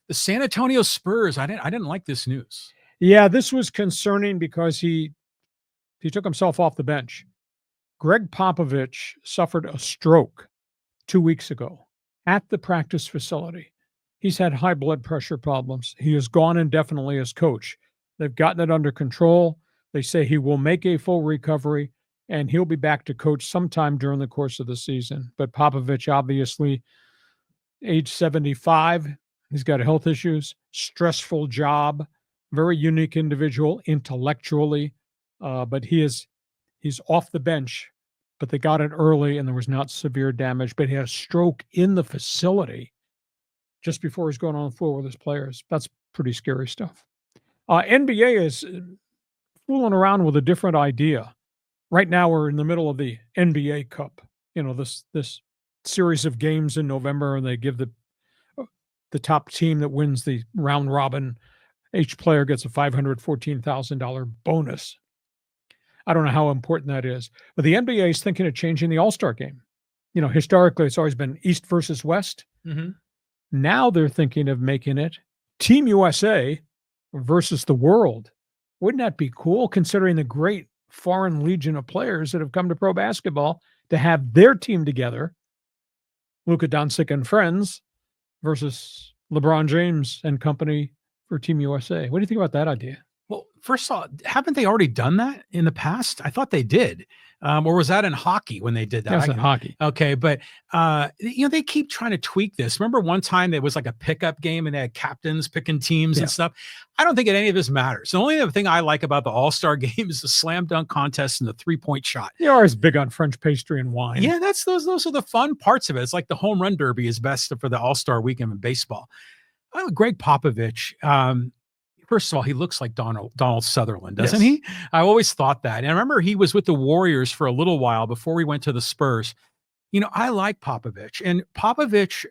The San Antonio Spurs. I didn't like this news. Yeah, this was concerning because he took himself off the bench. Gregg Popovich suffered a stroke 2 weeks ago at the practice facility. He's had high blood pressure problems. He is gone indefinitely as coach. They've gotten it under control. They say he will make a full recovery and he'll be back to coach sometime during the course of the season. But Popovich, obviously, age 75, he's got health issues, stressful job, very unique individual intellectually, but he's off the bench. But they got it early and there was not severe damage. But he had a stroke in the facility just before he's going on the floor with his players. That's pretty scary stuff. NBA is fooling around with a different idea. Right now, we're in the middle of the NBA Cup. This series of games in November, and they give the top team that wins the round robin. Each player gets a $514,000 bonus. I don't know how important that is, but the NBA is thinking of changing the All-Star game. Historically, it's always been East versus West. Mm-hmm. Now they're thinking of making it Team USA versus the world. Wouldn't that be cool, considering the great foreign legion of players that have come to pro basketball to have their team together, Luka Doncic and friends versus LeBron James and company for Team USA. What do you think about that idea? Well, first of all, haven't they already done that in the past? I thought they did. Or was that in hockey when they did that? That's in hockey. Okay. But, they keep trying to tweak this. Remember one time there was like a pickup game and they had captains picking teams and stuff. I don't think any of this matters. The only other thing I like about the All-Star game is the slam dunk contest and the 3-point shot. You're always big on French pastry and wine. Yeah, those are the fun parts of it. It's like the home run derby is best for the All-Star weekend in baseball. Gregg Popovich, first of all, he looks like Donald Sutherland, doesn't he? I always thought that. And I remember he was with the Warriors for a little while before we went to the Spurs. I like Popovich. And Popovich,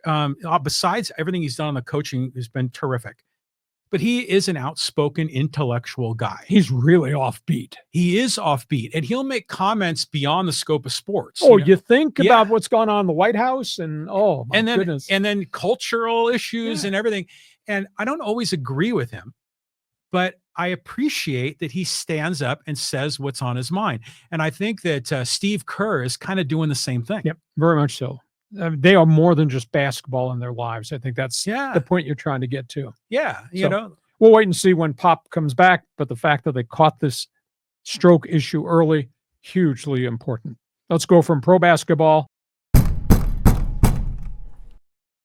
besides everything he's done on the coaching, has been terrific. But he is an outspoken intellectual guy. He's really offbeat. He is offbeat. And he'll make comments beyond the scope of sports. Oh, you think about what's going on in the White House and, goodness. And then cultural issues and everything. And I don't always agree with him, but I appreciate that he stands up and says what's on his mind. And I think that Steve Kerr is kind of doing the same thing. Yep, very much so. They are more than just basketball in their lives. I think that's the point you're trying to get to. Yeah, we'll wait and see when Pop comes back. But the fact that they caught this stroke issue early, hugely important. Let's go from pro basketball